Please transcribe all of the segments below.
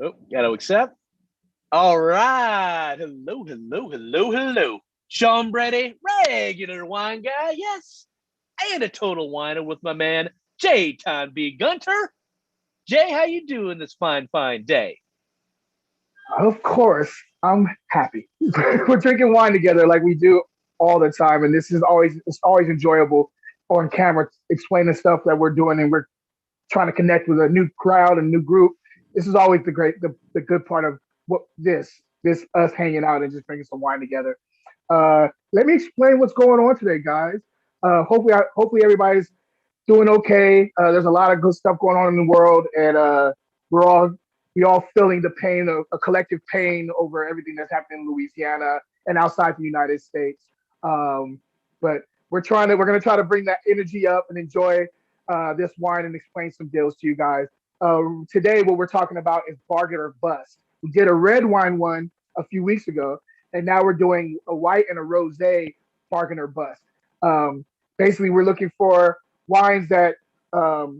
Oh, got to accept. All right. Hello, hello, hello, hello. Sean Brady, regular wine guy, yes, and a total whiner with my man J. Ton B. Gunter. Jay, how you doing this fine, fine day? Of course, I'm happy. We're drinking wine together like we do all the time, and this is always enjoyable on camera explaining stuff that we're doing, and we're trying to connect with a new crowd and new group. This is always the good part of what this us hanging out and just drinking some wine together. Let me explain what's going on today, guys. Hopefully everybody's doing okay. There's a lot of good stuff going on in the world, and we're all we all feeling the pain of a collective pain over everything that's happening in Louisiana and outside the United States. Um, but we're gonna try to bring that energy up and enjoy this wine and explain some deals to you guys. Today, what we're talking about is bargain or bust. We did a red wine one a few weeks ago, and now we're doing a white and a rosé bargain or bust. Um, Basically, we're looking for wines that are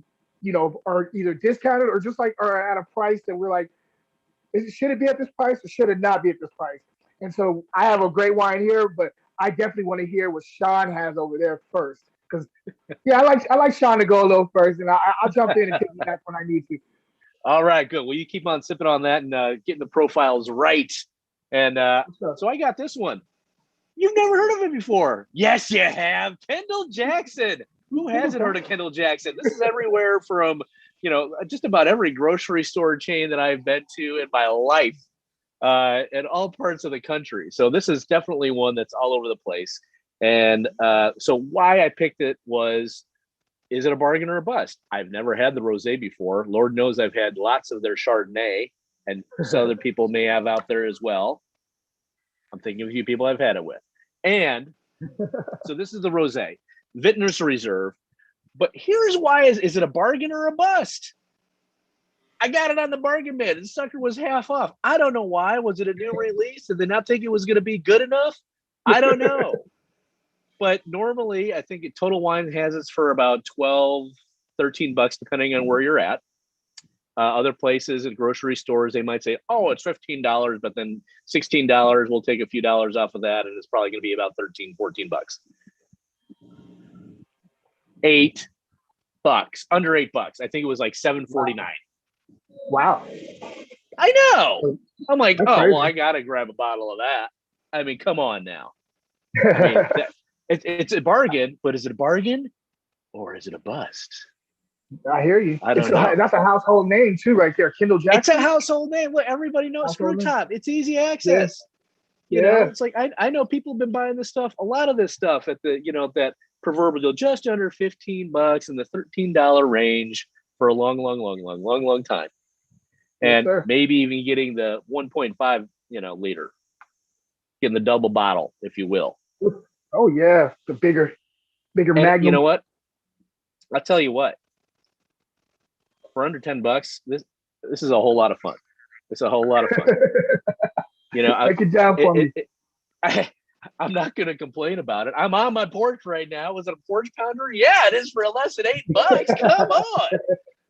either discounted or just like are at a price that we're like, should it be at this price or should it not be at this price? And so I have a great wine here, but I definitely want to hear what Sean has over there first. Because yeah, I like Sean to go a little first, and I'll jump in and take you back when I need to. All right, good. Well, you keep on sipping on that and getting the profiles right. And So, so I got this one. You've never heard of it before. Yes, you have. Kendall Jackson. Who hasn't heard of Kendall Jackson? This is everywhere from, just about every grocery store chain that I've been to in my life, in all parts of the country. So this is definitely one that's all over the place. And so why I picked it was, is it a bargain or a bust? I've never had the rosé before. Lord knows I've had lots of their Chardonnay, and some other people may have out there as well. I'm thinking of a few people I've had it with. And so this is the rosé, Vint Nursery Reserve. But here's why: is it a bargain or a bust? I got it on the bargain bin. The sucker was half off. I don't know why. Was it a new release? Did they not think it was going to be good enough? I don't know. But normally, I think Total Wine has it for about 12, $13, depending on where you're at. Other places at grocery stores, they might say, oh, it's $15, but then $16, we'll take a few dollars off of that, and it's probably going to be about 13, $14. $8, under $8. I think it was like 7.49. wow, I know. I'm like, that's oh, well, crazy. I got to grab a bottle of that. I mean, come on now. I mean, it's a bargain, but is it a bargain or is it a bust? I hear you. I don't know. That's a household name too, right there. Kendall It's a Jackson, household name. Look, everybody knows Screw household name. Top. It's easy Yeah, access. yeah. It's like I know people have been buying this stuff, a lot of this stuff at the, that proverbial just under $15 in the $13 range for a long, long, long, long, long, long time. Yes, And sir. maybe even getting the 1.5, liter, getting the double bottle, if you will. Oh yeah, the bigger And you Magnum. know what? I'll tell you what, for under $10, this is a whole lot of fun. It's a whole lot of fun. I, Break it down for me. I I'm not going to complain about it. I'm on my porch right now. Was it a porch pounder? Yeah, it is for less than $8. Come on.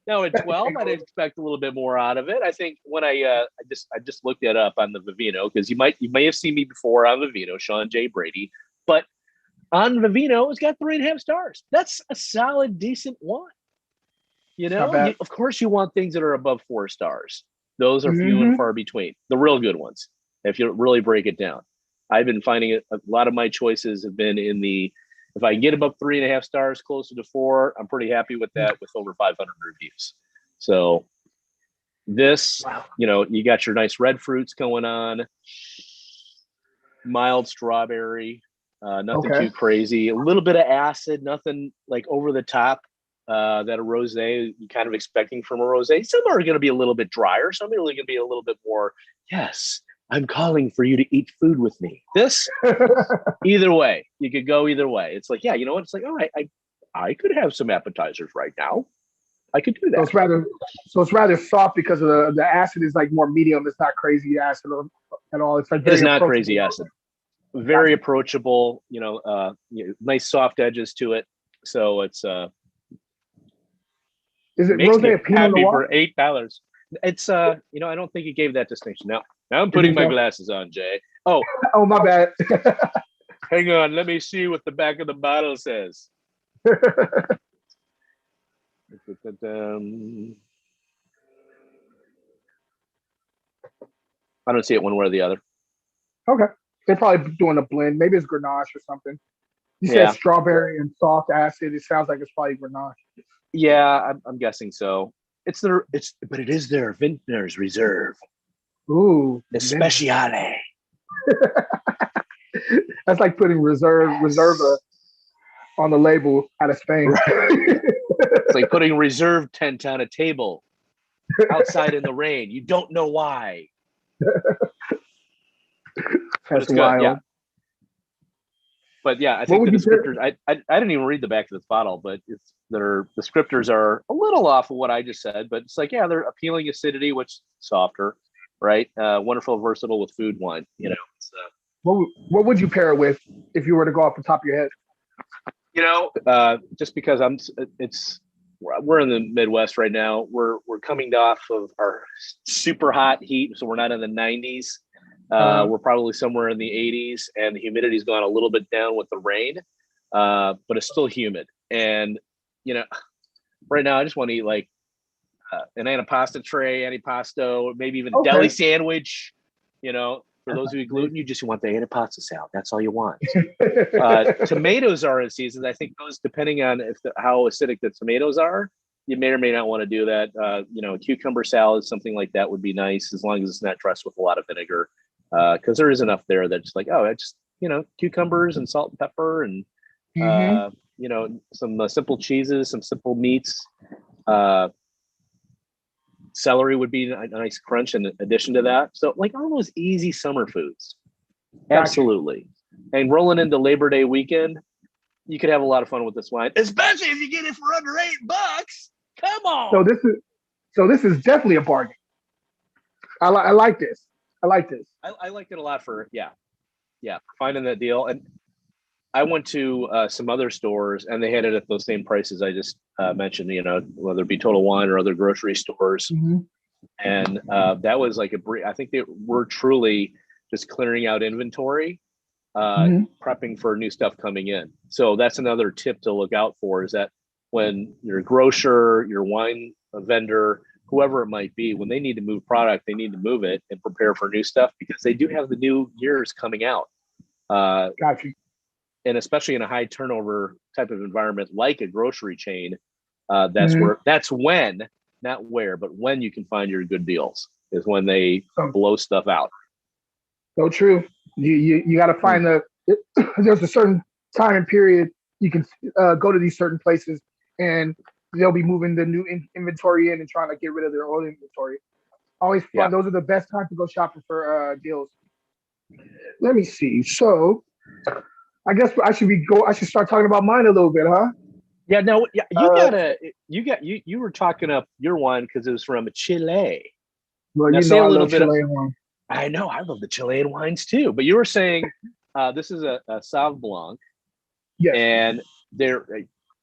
Now at 12, I'd expect a little bit more out of it. I think when I just looked it up on the Vivino, because you may have seen me before on Vivino, Sean J. Brady, but on Vivino, it's got 3.5 stars. That's a solid, decent one. It's not bad. Of course, you want things that are above 4 stars. Those are few and Hmm. far between. The real good ones, if you really break it down. I've been finding it. A lot of my choices have been in the. If I can get above 3.5 stars, closer to 4, I'm pretty happy with that. With over 500 reviews, so this, Wow. you got your nice red fruits going on, mild strawberry, nothing Okay. too crazy. A little bit of acid, nothing like over the top. That a rosé you kind of expecting from a rosé. Some are going to be a little bit drier. Some are really going to be a little bit more. Yes, I'm calling for you to eat food with me. This, either way, you could go either way. It's like, yeah, you know what? It's like, all right, I could have some appetizers right now. I could do so that. it's rather so it's rather soft because of the acid is like more medium. It's not crazy acid at all. It's like It is very not crazy approachable. acid. Very Gotcha. approachable. Nice soft edges to it. So it's Is it makes rose me a Pinot happy Noir? for $8. It's you know, I don't think he gave that distinction. Now I'm You putting think my so? glasses on, Jay. Oh, Oh, my bad. hang on, let me see what the back of the bottle says. I don't see it one way or the other. Okay. They're probably doing a blend. Maybe it's Grenache or something. You said Yeah, strawberry and soft acid. It sounds like it's probably Grenache. yeah, I'm guessing so. But it is their Vintner's Reserve Ooh, Especiale. that's like putting reserva Yes. on the label out of Spain. Right. It's like putting reserve tent on a table outside in the rain. You don't know why, but That's it's good. Yeah. wild. But yeah, I What think the would you pair? descriptors. I didn't even read the back of this bottle, but it's their descriptors are a little off of what I just said. But it's like, yeah, they're appealing acidity, which softer, right? Wonderful, versatile with food wine. You know, What would you pair it with if you were to go off the top of your head? just because it's we're in the Midwest right now. We're coming off of our super hot heat, so we're not in the 90s. Uh, We're probably somewhere in the 80s, and the humidity's gone a little bit down with the rain, but it's still humid. And you know, right now I just want to eat like an antipasta tray, antipasto, maybe even a deli okay. sandwich. You know, for those of you gluten, you just want the antipasta salad. That's all you want. Tomatoes are in season. I think those, depending on how acidic the tomatoes are, you may or may not want to do that. Cucumber salad, something like that would be nice as long as it's not dressed with a lot of vinegar, because there is enough there that's like, oh, it's just cucumbers and salt and pepper and hmm some simple cheeses, some simple meats. Uh, Celery would be a nice crunch in addition to that. So like all those easy summer foods, Got you. absolutely. And rolling into Labor Day weekend, you could have a lot of fun with this wine, especially if you get it for under $8. Come So on. this is so this is definitely a bargain. I like this. I like this. I liked it a lot for yeah, finding that deal. And I went to some other stores and they had it at those same prices I just mentioned. Whether it be Total Wine or other grocery stores, hmm and that was like I think they were truly just clearing out inventory, hmm prepping for new stuff coming in. So that's another tip to look out for, is that when your grocer, your wine vendor, whoever it might be, when they need to move product, they need to move it and prepare for new stuff, because they do have the new years coming out. Uh, Got you. and especially in a high turnover type of environment like a grocery chain, hmm that's when, not where, but when you can find your good deals, is when they So blow stuff out. so true. You got to Mm. find there's a certain time and period you can go to these certain places and they'll be moving the new inventory in and trying to get rid of their old inventory. Always Yeah. fun. Those are the best times to go shopping for deals. Let me see. So I guess I should start talking about mine a little bit, huh? Yeah, no, yeah, Uh, you were talking up your wine because it was from Chile. well, Now you say know a I little love bit. Chilean wine. I know I love the Chilean wines too, but you were saying this is a Sauv Blanc, Yes, and they're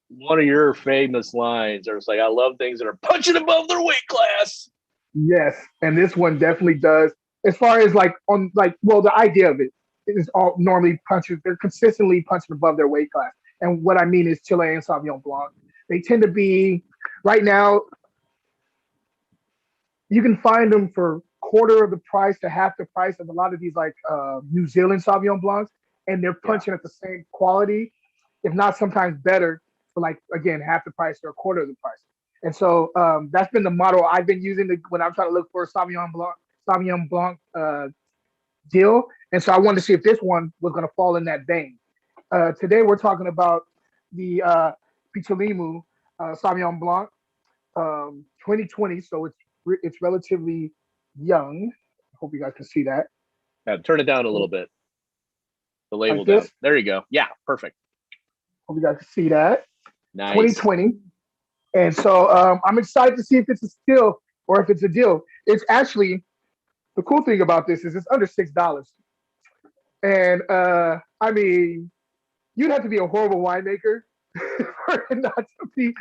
one of your famous lines. Are like, I love things that are punching above their weight class. yes, and this one definitely does. As far as the idea of it is all normally punches. They're consistently punching above their weight class, and what I mean is Chilean Sauvignon Blanc. They tend to be right now. You can find them for quarter of the price to half the price of a lot of these New Zealand Sauvignon Blancs, and they're Yeah, punching at the same quality, if not sometimes better, for like again half the price or a quarter of the price. And so that's been the model I've been using when I'm trying to look for a Sauvignon Blanc deal. And so I wanted to see if this one was going to fall in that vein. Today we're talking about the Pichalimu Sauvignon Blanc 2020, so it's relatively young. I hope you guys can see that. turn it down a little bit. The Like label down. this. There you go. Yeah, perfect. Hope you guys can see that. Nice. 2020. And so I'm excited to see if it's a steal or if it's a deal. It's actually the cool thing about this is it's under $6. And I mean, you'd have to be a horrible winemaker for it not to be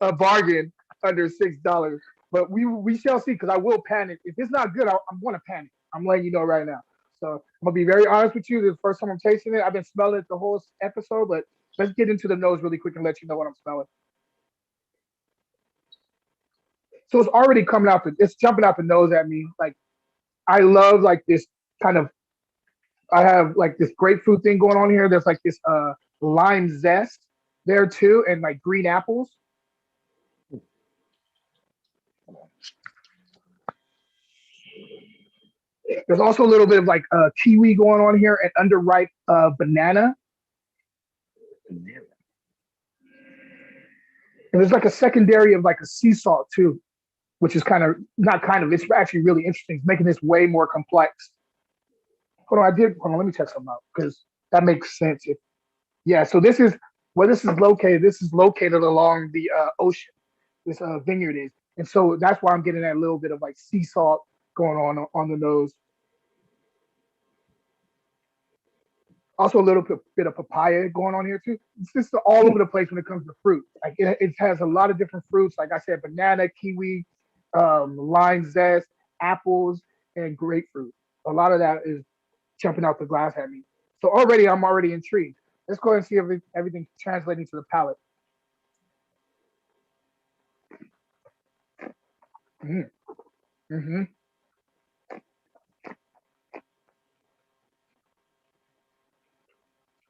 a bargain under $6. But we shall see because I will panic. If it's not good, I'm going to panic. I'm letting you know right now. So I'm gonna be very honest with you. This is the first time I'm tasting it. I've been smelling it the whole episode, but let's get into the nose really quick and let you know what I'm smelling. So it's already coming out. It's jumping out the nose at me. Like I love like this kind of. I have like this grapefruit thing going on here. There's like this lime zest there too, and like green apples. There's also a little bit of like kiwi going on here and underripe banana. And there's like a secondary of like a sea salt too, which is kind of not kind of. It's actually really interesting. It's making this way more complex. Hold on. Let me check something out because that makes sense. Yeah. So this is where this is located. This is located along the ocean. This vineyard is, and so that's why I'm getting that little bit of like sea salt going on the nose. Also, a little bit of papaya going on here too. It's just all over the place when it comes to fruit. Like it has a lot of different fruits. Like I said, banana, kiwi, lime zest, apples, and grapefruit. A lot of that is jumping out the glass at me. So I'm already intrigued. Let's go ahead and see if everything's translating to the palate. Mm-hmm. Mm-hmm.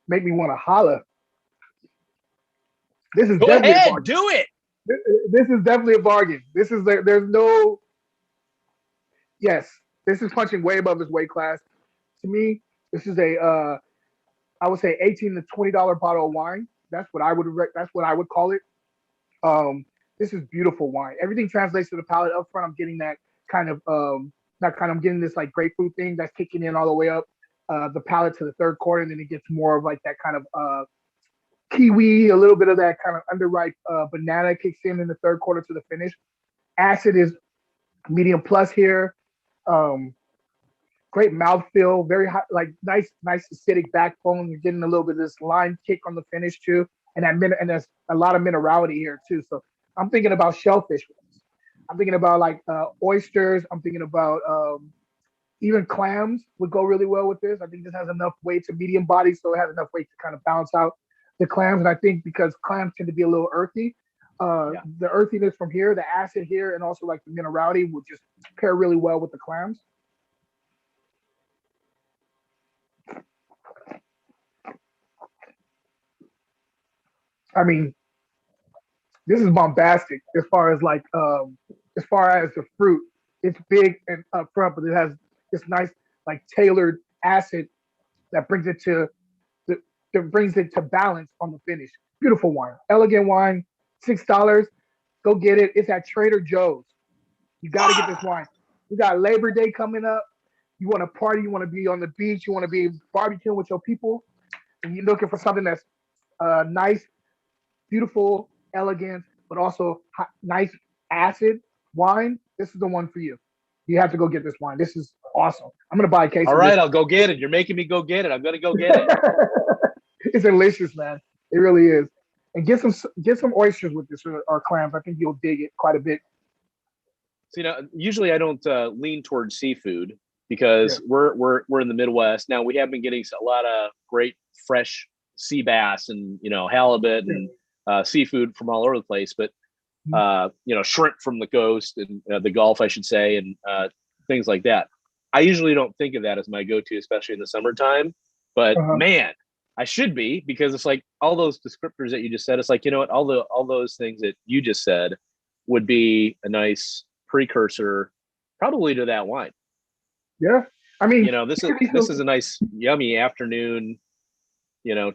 Make me want to holler. This is Go definitely a ahead, bargain. do it. This is definitely a bargain. There's no yes. This is punching way above his weight class. To me, this is I would say $18 to $20 bottle of wine. That's what I would call it. This is beautiful wine. Everything translates to the palate up front. I'm getting that kind of I'm getting this like grapefruit thing that's kicking in all the way up the palate to the third quarter, and then it gets more of like that kind of kiwi, a little bit of that kind of underripe banana kicks in the third quarter to the finish. Acid is medium plus here. Um, Great mouthfeel, very hot, like nice acidic backbone. You're getting a little bit of this lime kick on the finish too, and there's a lot of minerality here too. So I'm thinking about shellfish. I'm thinking about like oysters. I'm thinking about even clams would go really well with this. I think this has enough weight to medium body, so it has enough weight to kind of balance out the clams. And I think because clams tend to be a little earthy, the earthiness from here, the acid here, and also like the minerality would just pair really well with the clams. I mean, this is bombastic as far as the fruit. It's big and upfront, but it has this nice like tailored acid that brings it to balance on the finish. Beautiful wine, elegant wine, $6. Go get it. It's at Trader Joe's. You got to get this wine. We got Labor Day coming up. You want to party? You want to be on the beach? You want to be barbecuing with your people? And you're looking for something that's nice, beautiful, elegant, but also nice acid wine. This is the one for you. You have to go get this wine. This is awesome. I'm gonna buy a case All of right, this. I'll go get it. You're making me go get it. I'm gonna go get it. It's delicious, man. It really is. And get some oysters with this or clams. I think you'll dig it quite a bit. So, usually I don't lean towards seafood because we're in the Midwest now. We have been getting a lot of great fresh sea bass and halibut and seafood from all over the place, but shrimp from the coast and the Gulf, I should say, and things like that. I usually don't think of that as my go-to, especially in the summertime. But man, I should be, because it's like all those descriptors that you just said. It's like, what, all those things that you just said would be a nice precursor, probably, to that wine. Yeah, I mean, this is a nice, yummy afternoon,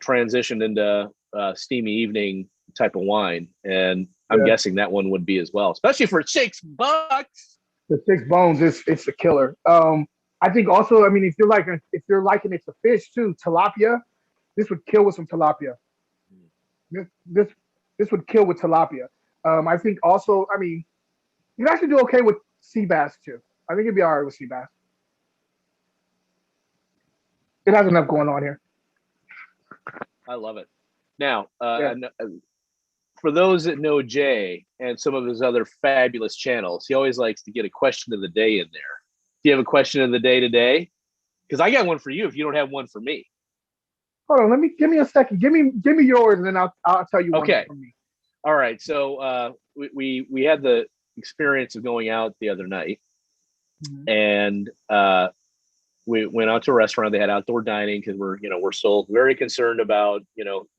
transition into steamy evening type of wine, and I'm guessing that one would be as well, especially for $6. The 6 bones, it's a killer. I think also, I mean, if you're liking it to fish too, tilapia, this would kill with some tilapia. This would kill with tilapia. I think also, I mean, you'd actually do okay with sea bass too. I think it'd be all right with sea bass. It has enough going on here. I love it. Now, for those that know Jay and some of his other fabulous channels, he always likes to get a question of the day in there. Do you have a question of the day today? Because I got one for you if you don't have one for me. Hold on, give me a second. Give me yours, and then I'll tell you one from me. All right. So we had the experience of going out the other night, and we went out to a restaurant. They had outdoor dining because we're still very concerned about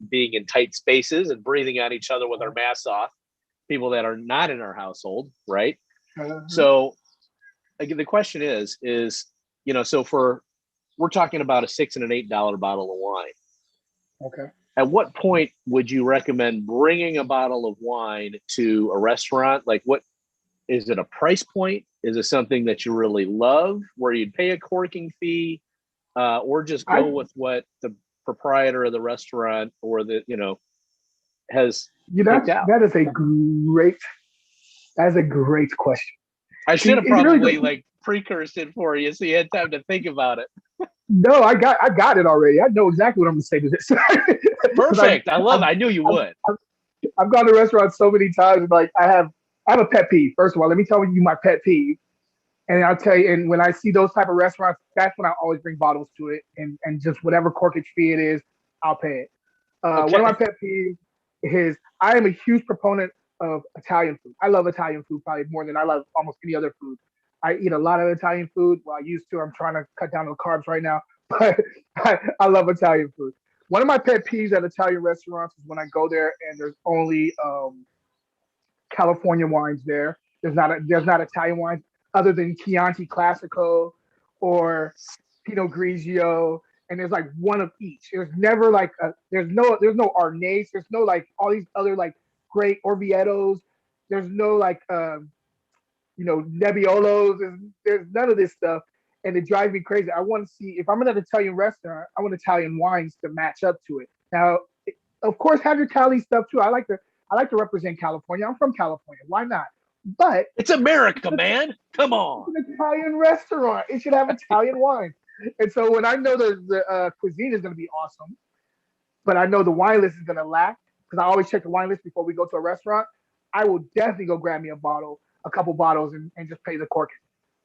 being in tight spaces and breathing on each other with our masks off. People that are not in our household, right? So again, the question is so we're talking about a $6 and an $8 bottle of wine. Okay. At what point would you recommend bringing a bottle of wine to a restaurant? Like, what is it? A price point? Is it something that you really love, where you'd pay a corking fee, or just go with what the proprietor of the restaurant or has picked out? That is a great question. I should have probably precursed it for you, so you had time to think about it. No, I got it already. I know exactly what I'm going to say to this. Perfect. I love it. I knew you would. I've gone to restaurants so many times. Like I have a pet peeve. First of all, let me tell you my pet peeve. And I'll tell you, and when I see those type of restaurants, that's when I always bring bottles to it, and just whatever corkage fee it is, I'll pay it. One of my pet peeves is I am a huge proponent of Italian food. I love Italian food probably more than I love almost any other food. I eat a lot of Italian food. Well, I used to. I'm trying to cut down on the carbs right now, but I love Italian food. One of my pet peeves at Italian restaurants is when I go there and there's only California wines there. There's not Italian wines other than Chianti Classico or Pinot Grigio, and there's like one of each. There's never like there's no Arnaise. There's no like all these other like great Orvietos. There's no like Nebbiolos. There's none of this stuff, and it drives me crazy. I want to see, if I'm in an Italian restaurant, I want Italian wines to match up to it. Now, of course, have your Cali stuff too. I like to represent California. I'm from California. Why not? But it's America, man. Come on. It's an Italian restaurant. It should have Italian wine. And so when I know the cuisine is going to be awesome, but I know the wine list is going to lack, because I always check the wine list before we go to a restaurant, I will definitely go grab me a couple bottles, and just pay the cork.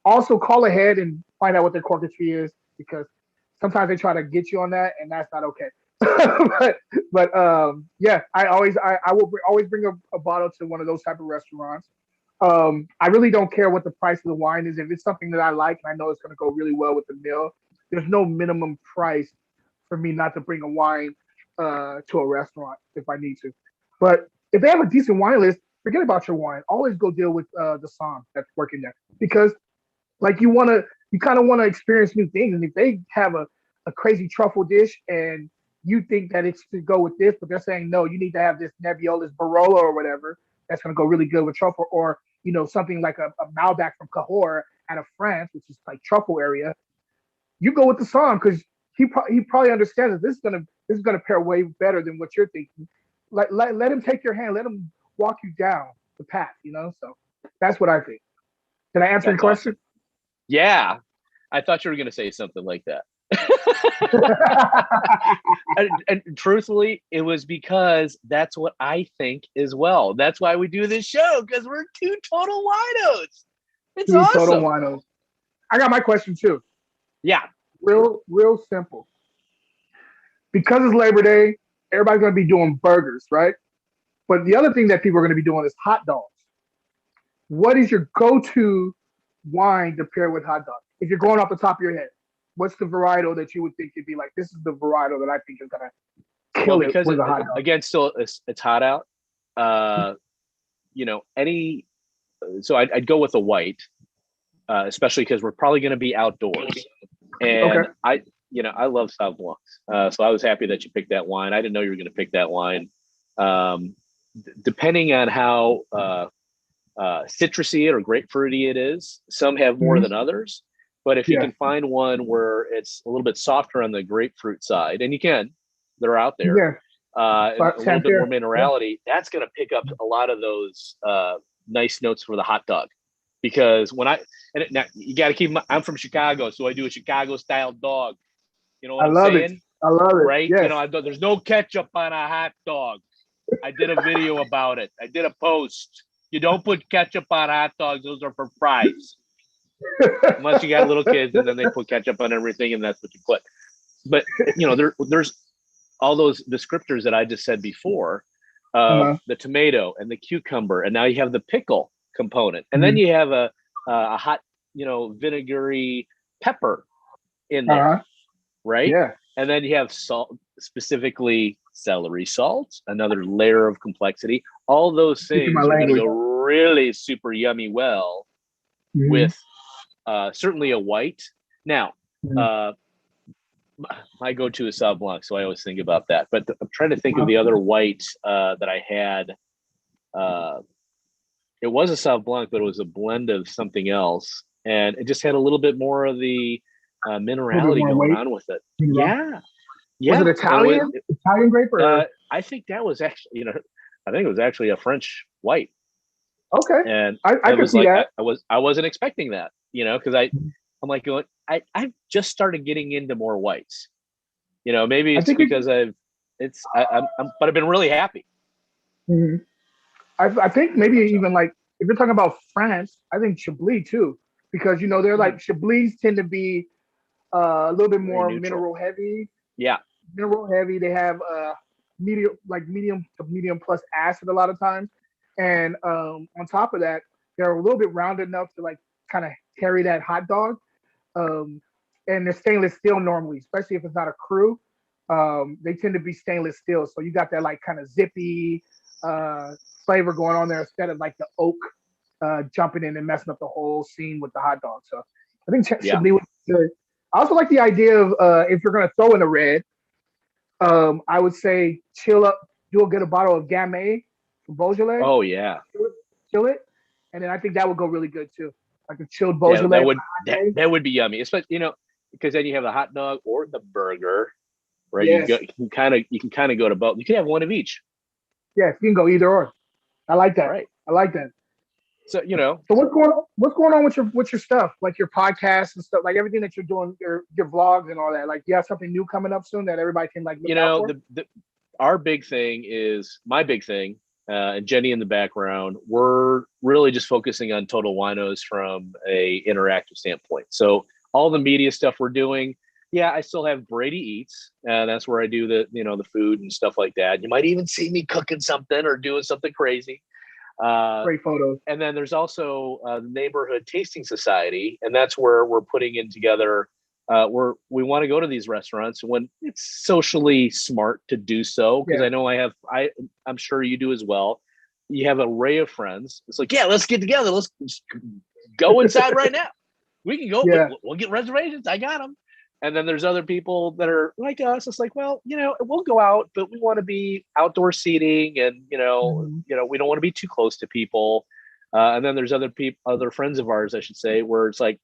Also, call ahead and find out what their corkage fee is, because sometimes they try to get you on that, and that's not okay. but yeah, I will always bring a bottle to one of those type of restaurants. I really don't care what the price of the wine is. If it's something that I like and I know it's going to go really well with the meal, there's no minimum price for me not to bring a wine to a restaurant if I need to. But if they have a decent wine list, forget about your wine. Always go deal with the som that's working there, because like you kind of want to experience new things. And if they have a crazy truffle dish and you think that it's to go with this, but they're saying no, you need to have this Nebbiolis Barolo or whatever that's going to go really good with truffle, or something like a Malbec from Cahors out of France, which is like truffle area. You go with the som, because he probably understands that this is gonna pair way better than what you're thinking. Let him take your hand, let him walk you down the path, So that's what I think. Did I answer your question? Awesome. Yeah, I thought you were going to say something like that. and truthfully, it was because that's what I think as well. That's why we do this show, because we're two total winos. It's awesome. Total winos. I got my question too. Yeah. Real simple. Because it's Labor Day, everybody's going to be doing burgers, right? But the other thing that people are going to be doing is hot dogs. What is your go-to wine to pair with hot dogs? If you're going off the top of your head, what's the varietal that you would think you'd be like, this is the varietal that I think is going to kill it with a hot dog? Again, still, it's hot out. So I'd go with a white, especially because we're probably going to be outdoors. And okay. I love Sauv Blancs. So I was happy that you picked that wine. I didn't know you were going to pick that wine. Depending on how citrusy or grapefruity it is, some have more than others. But if you can find one where it's a little bit softer on the grapefruit side, and they're out there, and a little bit more minerality, that's going to pick up a lot of those nice notes for the hot dog. Because now you got to keep. I'm from Chicago, so I do a Chicago style dog. You know what I'm saying? I love it. Right? Yes. There's no ketchup on a hot dog. I did a video about it. I did a post. You don't put ketchup on hot dogs; those are for fries. Unless you got little kids, and then they put ketchup on everything, and that's what you put. But there's all those descriptors that I just said before. The tomato and the cucumber, and now you have the pickle component, and then you have a hot, vinegary pepper in there, right? Yeah. And then you have salt, specifically celery salt, another layer of complexity. All those things are going to go really super yummy well with certainly a white. Now, my go-to is Sauv Blanc, so I always think about that. But I'm trying to think of the other white that I had. It was a Sauv Blanc, but it was a blend of something else, and it just had a little bit more of the minerality going on with it. Yeah. Was it Italian? Italian grape? Or? I think that was actually, I think it was actually a French white. Okay. And I could see that. I wasn't expecting that, because I'm like going, I've just started getting into more whites. Maybe it's because but I've been really happy. Mm-hmm. I think maybe even like, if you're talking about France, I think Chablis too, because they're like, Chablis tend to be a little bit more mineral heavy. Yeah. Mineral heavy. They have medium to medium plus acid a lot of times. And on top of that, they're a little bit round enough to like kind of carry that hot dog. And they're stainless steel normally, especially if it's not a crew. They tend to be stainless steel. So you got that like kind of zippy flavor going on there instead of like the oak jumping in and messing up the whole scene with the hot dog. So I think Chablis was good. I also like the idea of if you're going to throw in a red, I would say chill up, get a bottle of Gamay from Beaujolais. Oh, yeah. Chill it. And then I think that would go really good too. Like a chilled Beaujolais. Yeah, that would be yummy. Especially, because then you have the hot dog or the burger, right? Yes. You can kind of go to both. You can have one of each. Yeah, you can go either or. I like that. Right. I like that. So So what's going on with your stuff, like your podcasts and stuff, like everything that you're doing, your vlogs and all that? Like, you have something new coming up soon that everybody can like look out for? Our big thing is my big thing, and Jenny in the background. We're really just focusing on Total Winos from a interactive standpoint. So all the media stuff we're doing, I still have Brady Eats. That's where I do the food and stuff like that. You might even see me cooking something or doing something crazy. Great photos. And then there's also the Neighborhood Tasting Society, and that's where we're putting in together. We want to go to these restaurants when it's socially smart to do so, because I know I'm sure you do as well. You have an array of friends. It's like, let's get together. Let's go inside right now. We can go. Yeah. We'll get reservations. I got them. And then there's other people that are like us. It's like, well, we'll go out, but we want to be outdoor seating, and we don't want to be too close to people. And then there's other friends of ours, I should say, where it's like,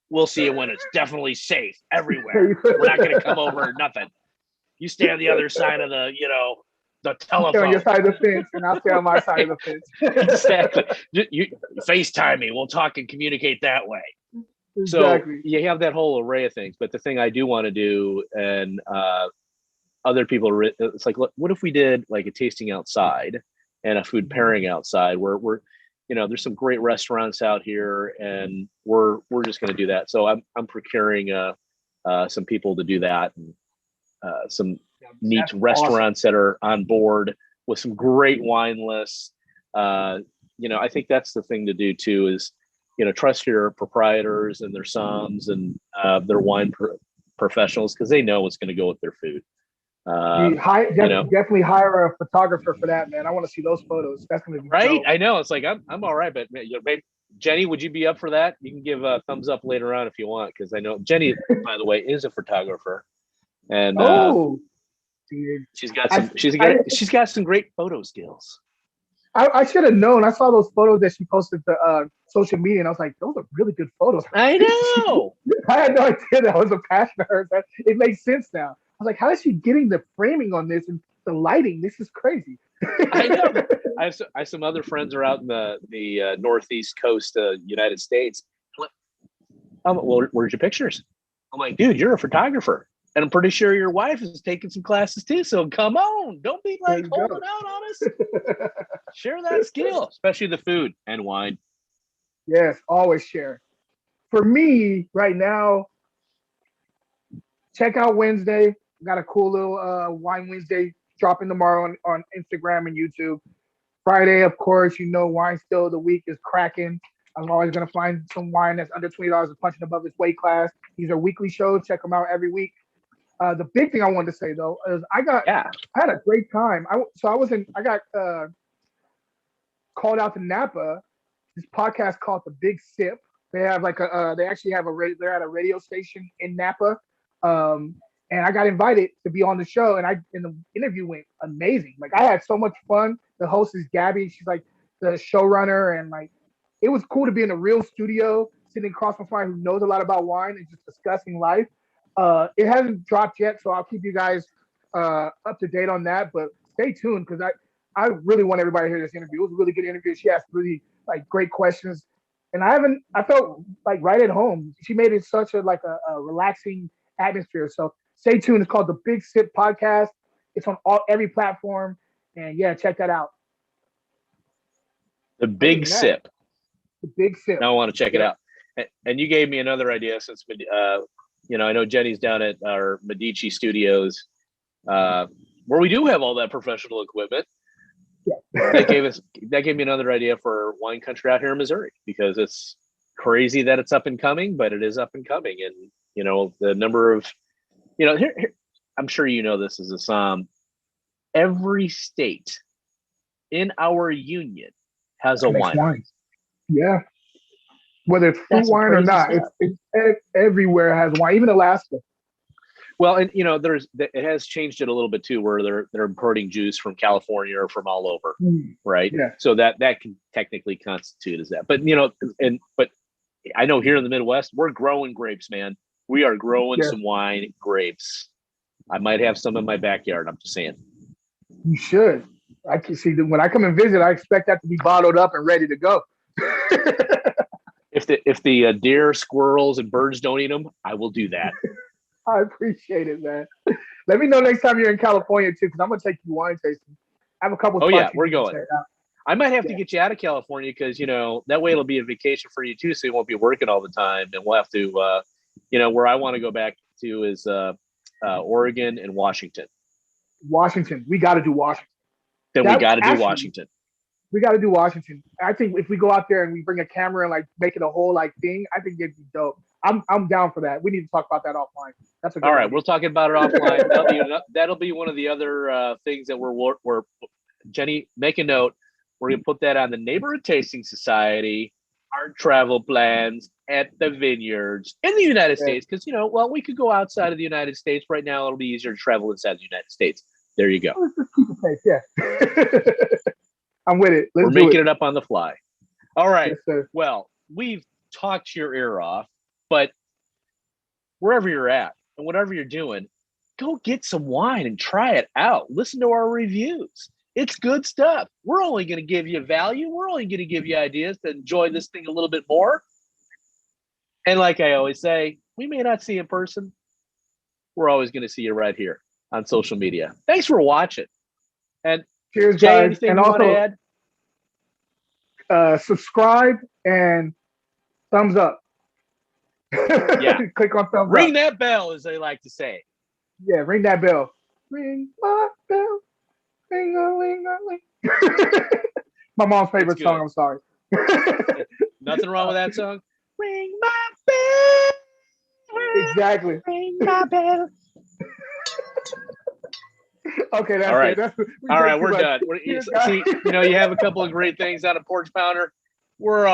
we'll see you when it's definitely safe everywhere. We're not going to come over or nothing. You stay on the other side of the telephone. Stay on your side of the fence, and I'll stay on my side of the fence. Exactly. You FaceTime me. We'll talk and communicate that way. Exactly. So you have that whole array of things. But the thing I do want to do, and other people, it's like, what if we did like a tasting outside and a food pairing outside, where we're, there's some great restaurants out here, and we're just going to do that. So I'm procuring some people to do that, and some neat restaurants that are on board with some great wine lists. I think that's the thing to do too, is trust your proprietors and their somms and their wine professionals, because they know what's going to go with their food. Definitely hire a photographer for that, man. I want to see those photos. That's going to be right. dope. I know, it's like I'm all right, but maybe, Jenny, would you be up for that? You can give a thumbs up later on if you want, because I know Jenny, by the way, is a photographer, and she's got some great photo skills. I should have known. I saw those photos that she posted to social media, and I was like, those are really good photos. I know. I had no idea that was a passion of hers. It makes sense now. I was like, how is she getting the framing on this and the lighting? This is crazy. I know. I have some other friends are out in the northeast coast United States. Well, where's your pictures? I'm like, dude, you're a photographer. And I'm pretty sure your wife is taking some classes too. So come on, don't be like There you holding out on us. Share that skill, especially the food and wine. Yes, always share. For me, right now, check out Wednesday. Got a cool little Wine Wednesday dropping tomorrow on Instagram and YouTube. Friday, of course, wine still of the week is cracking. I'm always gonna find some wine that's under $20 and punching above its weight class. These are weekly shows. Check them out every week. The big thing I wanted to say though is I had a great time. I got called out to Napa. This podcast called The Big Sip. They have they actually have they're at a radio station in Napa. And I got invited to be on the show, and the interview went amazing. Like I had so much fun. The host is Gabby. She's like the showrunner, and like it was cool to be in a real studio, sitting across from someone who knows a lot about wine and just discussing life. It hasn't dropped yet, so I'll keep you guys up to date on that. But stay tuned because I really want everybody to hear this interview. It was a really good interview. She asked really great questions, and I felt like right at home. She made it such a relaxing atmosphere. So stay tuned. It's called The Big Sip Podcast. It's on every platform, and yeah, check that out. The Big Sip. The Big Sip. Now I want to check it out. And you gave me another idea since I know Jenny's down at our Medici Studios, where we do have all that professional equipment. Yeah. That gave me another idea for wine country out here in Missouri, because it's crazy that it's up and coming, but it is up and coming. And the number of here, I'm sure this as a Som. Every state in our union has a wine. Yeah. Whether it's fruit wine or not, it's everywhere has wine, even Alaska. Well, and it has changed it a little bit too, where they're importing juice from California or from all over, right? Yeah. So that can technically constitute as that. But but I know here in the Midwest, we're growing grapes, man. We are growing some wine grapes. I might have some in my backyard. I'm just saying. You should. I can see that when I come and visit, I expect that to be bottled up and ready to go. If the deer, squirrels, and birds don't eat them, I will do that. I appreciate it, man. Let me know next time you're in California too, because I'm gonna take you wine tasting. I have a couple. Oh yeah, we're going. I might have to get you out of California because that way it'll be a vacation for you too, so you won't be working all the time, and we'll have to. Where I want to go back to is Oregon and Washington. Washington, we got to do Washington. Then we got to do Washington. We got to do Washington. I think if we go out there and we bring a camera and make it a whole thing, I think it'd be dope. I'm down for that. We need to talk about that offline. That's a good idea. We'll talk about it offline. That'll be one of the other things that we're Jenny, make a note. We're gonna put that on the Neighborhood Tasting Society, our travel plans at the vineyards in the United States, because we could go outside of the United States. Right now, it'll be easier to travel inside the United States. There you go. Let's just keep it safe. Yeah. I'm with it. We're making it up on the fly. All right. Yes, well, we've talked your ear off, but wherever you're at and whatever you're doing, go get some wine and try it out. Listen to our reviews. It's good stuff. We're only going to give you value. We're only going to give you ideas to enjoy this thing a little bit more. And like I always say, we may not see you in person. We're always going to see you right here on social media. Thanks for watching. And cheers, Jay, guys. anything and you also, want to add? Subscribe and thumbs up. Yeah. Click on thumbs Ring up. that bell, as they like to say. Yeah, ring that bell. Ring my bell. Ring a ring a ring. My mom's favorite song. I'm sorry. Nothing wrong with that song. Ring my bell. Exactly. Ring my bell. Okay, that's all right. it. All right, we're done. See, you have a couple of great things on a porch pounder. We're